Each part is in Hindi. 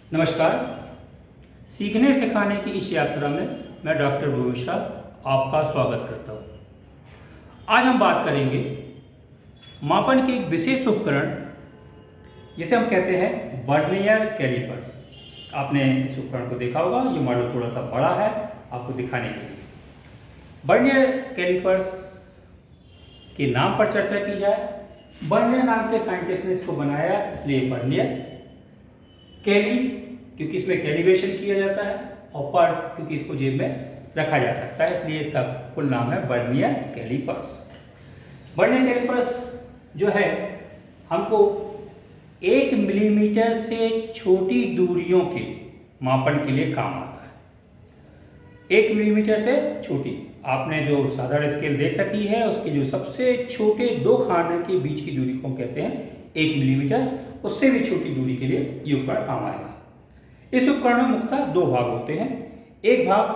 नमस्कार। सीखने सिखाने की इस यात्रा में मैं डॉक्टर भूमिश्रा आपका स्वागत करता हूँ। आज हम बात करेंगे मापन के एक विशेष उपकरण जिसे हम कहते हैं वर्नियर कैलिपर्स। आपने इस उपकरण को देखा होगा। ये मॉडल थोड़ा सा बड़ा है आपको दिखाने के लिए। वर्नियर कैलिपर्स के नाम पर चर्चा की जाए। वर्नियर नाम के साइंटिस्ट ने इसको बनाया, इसलिए वर्नियर। कैली क्योंकि इसमें कैलिब्रेशन किया जाता है, और पर्स क्योंकि इसको जेब में रखा जा सकता है, इसलिए इसका कुल नाम है वर्नियर कैलिपर्स। वर्नियर कैलिपर्स जो है हमको 1 मिलीमीटर से छोटी दूरियों के मापन के लिए काम आता है। 1 मिलीमीटर से छोटी, आपने जो साधारण स्केल देख रखी है उसके जो सबसे छोटे 2 खाने के बीच की दूरी को हम कहते हैं 1 मिलीमीटर। उससे भी छोटी दूरी के लिए ये उपकरण काम आएगा। इस उपकरण में मुख्यतः 2 भाग होते हैं। एक भाग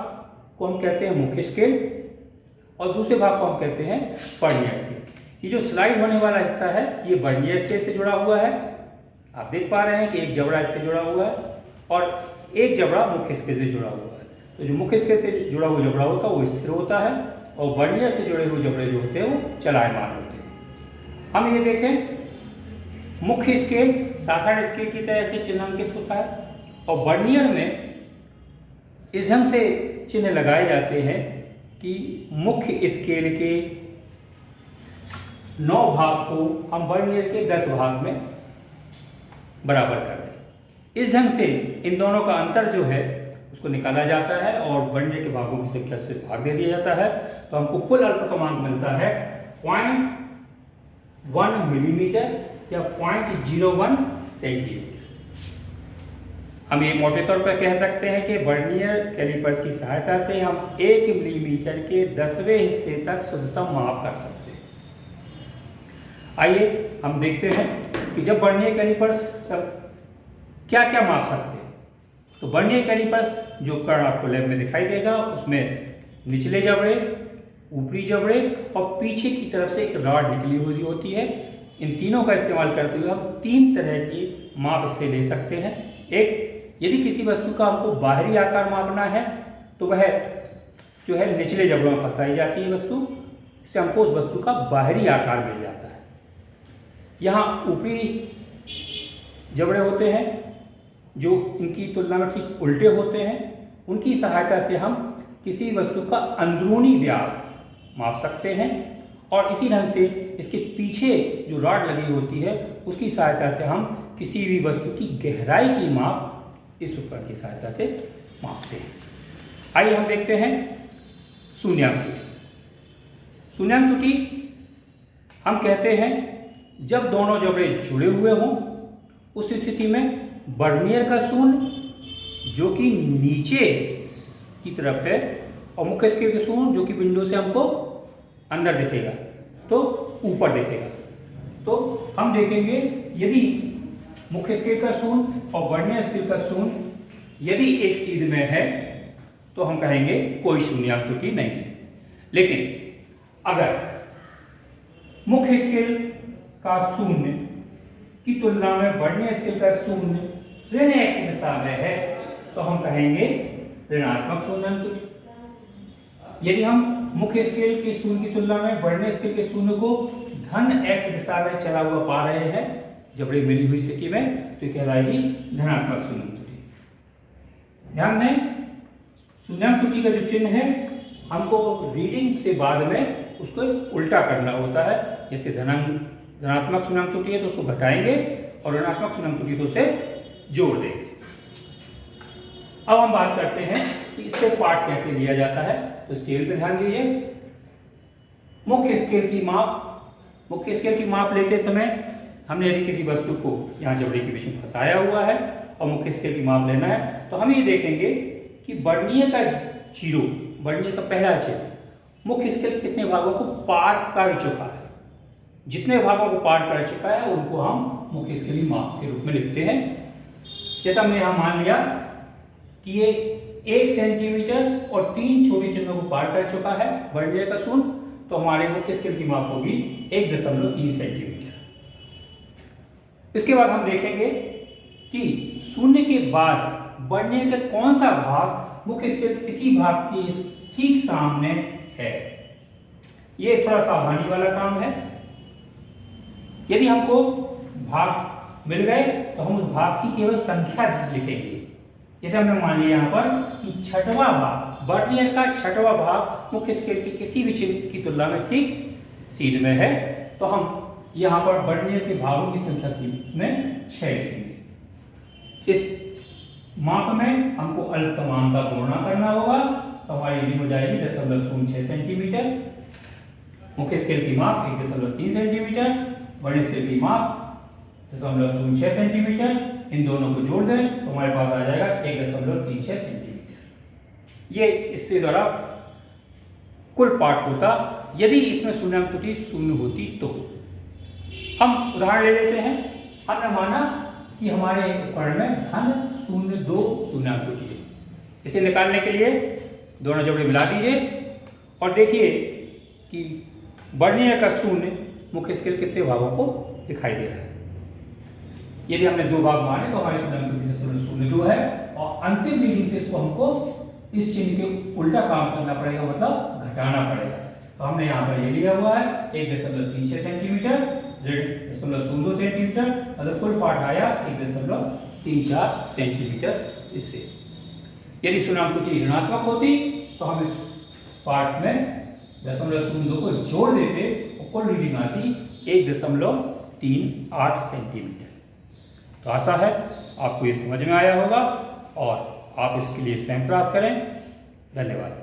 को हम कहते हैं मुख्य स्केल और दूसरे भाग को हम कहते हैं वर्नियर स्केल। ये जो स्लाइड होने वाला हिस्सा है ये वर्नियर स्केल से जुड़ा हुआ है। आप देख पा रहे हैं कि एक जबड़ा इससे जुड़ा हुआ है और एक जबड़ा मुख्य स्केल से जुड़ा हुआ है। तो जो मुख्य स्केल से जुड़ा हुआ जबड़ा होता है वो स्थिर होता है और वर्नियर से जुड़े हुए जबड़े जो होते हैं वो चलायमान होते हैं। हम ये देखें, मुख्य स्केल साधारण स्केल की तरह से चिन्हांकित होता है और वर्नियर में इस ढंग से चिन्ह लगाए जाते हैं कि मुख्य स्केल के 9 भाग को हम वर्नियर के 10 भाग में बराबर कर दें। इस ढंग से इन दोनों का अंतर जो है उसको निकाला जाता है और वर्नियर के भागों की संख्या से भाग दे दिया जाता है, तो हमको कुल अल्पतमांक मिलता है 0.1 मिलीमीटर या 0.01 सेंटीमीटर। हम ये मोटे तौर पर कह सकते हैं कि वर्नियर कैलिपर्स की सहायता से हम 1 मिलीमीटर के 10वें हिस्से तक शुद्धतम माप कर सकते हैं। आइए हम देखते हैं कि जब वर्नियर कैलिपर्स सब क्या क्या माप सकते हैं। तो वर्नियर कैलिपर्स जो उपकरण आपको लैब में दिखाई देगा उसमें निचले जबड़े, ऊपरी जबड़े और पीछे की तरफ से एक रॉड निकली हुई होती है। इन तीनों का इस्तेमाल करते हुए हम 3 तरह की माप इससे ले सकते हैं। एक, यदि किसी वस्तु का हमको बाहरी आकार मापना है तो वह जो है निचले जबड़ों में फंसाई जाती है वस्तु, इससे हमको उस वस्तु का बाहरी आकार मिल जाता है। यहाँ ऊपरी जबड़े होते हैं जो इनकी तुलना में ठीक उल्टे होते हैं। उनकी सहायता से हम किसी वस्तु का अंदरूनी व्यास माप सकते हैं और इसी ढंग से इसके पीछे जो रॉड लगी होती है उसकी सहायता से हम किसी भी वस्तु की गहराई की माप इस उपकरण की सहायता से मापते हैं। आइए हम देखते हैं शून्यांक त्रुटि। शून्यांक त्रुटि हम कहते हैं जब दोनों जबड़े जुड़े हुए हों उस स्थिति में वर्नियर का शून्य जो कि नीचे की तरफ है और मुख्य स्केल का शून्य जो कि विंडो से हमको अंदर दिखेगा तो ऊपर दिखेगा। तो हम देखेंगे यदि मुख्य स्केल का शून्य और वर्नियर स्केल का शून्य यदि एक सीध में है तो हम कहेंगे कोई शून्यांक त्रुटि नहीं है। लेकिन अगर मुख्य स्केल का शून्य की तुलना में वर्नियर स्केल का शून्य ऋण x दिशा में है तो हम कहेंगे ऋणात्मक शून्यांक त्रुटि। यदि हम मुख्य स्केल के शून्य की तुलना में वर्नियर स्केल के शून्य को धन x दिशा में चला हुआ पा रहे हैं जबड़े मिली हुई स्थिति में, तो कहलाएगी धनात्मक शून्यांक त्रुटि। ध्यान दें, शून्यांक त्रुटि का जो चिन्ह है हमको रीडिंग से बाद में उसको उल्टा करना होता है। जैसे धनात्मक शून्यांक त्रुटि है तो उसको घटाएंगे और ऋणात्मक शून्यांक त्रुटि तो उसे जोड़ देंगे। अब हम बात करते हैं कि इससे पाठ कैसे लिया जाता है। तो स्केल पे ध्यान दीजिए। मुख्य स्केल की माप लेते समय हमने यदि किसी वस्तु को यहाँ जबड़े के बीच में फंसाया हुआ है और मुख्य स्केल की माप लेना है तो हम ये देखेंगे कि वर्नियर का पहला चिन्ह मुख्य स्केल के कितने भागों को पार कर चुका है। जितने भागों को पार कर चुका है उनको हम मुख्य स्केल की माप के रूप में लिखते हैं। जैसा हमने यहाँ मान लिया कि ये 1 सेंटीमीटर और 3 छोटे चिन्हों को पार कर चुका है वर्नियर का शून्य, तो हमारे मुख्य स्केल की माप होगी 1.3 सेंटीमीटर। इसके बाद हम देखेंगे कि शून्य के बाद वर्नियर का कौन सा भाग मुख्य स्केल के किसी भाग के ठीक सामने है। ये थोड़ा सावधानी वाला काम है। यदि हमको भाग मिल गए तो हम उस भाग की केवल संख्या लिखेंगे। जैसे हमने मान लिया यहाँ पर कि छठवां भाग, वर्नियर का छठवां भाग मुख्य स्केल के किसी भी चिन्ह की तुलना में ठीक सीध में है, तो हम यहाँ पर वर्नियर के भागों की संख्या की उसमें 6 लिखेंगे। इस माप में हमको अल्पतमांक का गुणा करना होगा, तो हमारी रीडिंग हो जाएगी 0.06 सेंटीमीटर। मुख्य स्केल की माप 1.3 सेंटीमीटर, वर्नियर स्केल की माप 0.06 सेंटीमीटर। इन दोनों को जोड़ दें तो हमारे पास आ जाएगा 1.36 सेंटीमीटर। ये इसके द्वारा कुल पाठ होता। यदि इसमें शून्यांक त्रुटि शून्य होती तो हम उदाहरण ले लेते हैं। हमने माना कि हमारे उपकरण में धन 0.2 शून्यांक त्रुटि है। इसे निकालने के लिए दोनों जबड़े मिला दीजिए और देखिए कि वर्नियर का शून्य मुख्य स्केल कितने भागों को दिखाई दे रहा है। यदि हमने 2 भाग माने तो हमारी शून्यांक त्रुटि 0.02 है और अंतिम रीडिंग से इसको हमको इस चिन्ह के उल्टा काम करना पड़ेगा, मतलब घटाना पड़ेगा। तो हमने यहाँ पर ये लिया हुआ है 1.36 सेंटीमीटर, 0.02 सेंटीमीटर, अगर कुल पाठ आया 1.34 सेंटीमीटर। इससे यदि शून्यांक त्रुटि ऋणात्मक होती तो हम इस पाठ में 0.02 को जोड़ देते और कुल रीडिंग आती 1.38 सेंटीमीटर। तो आशा है आपको ये समझ में आया होगा और आप इसके लिए स्वयं प्रयास करें। धन्यवाद।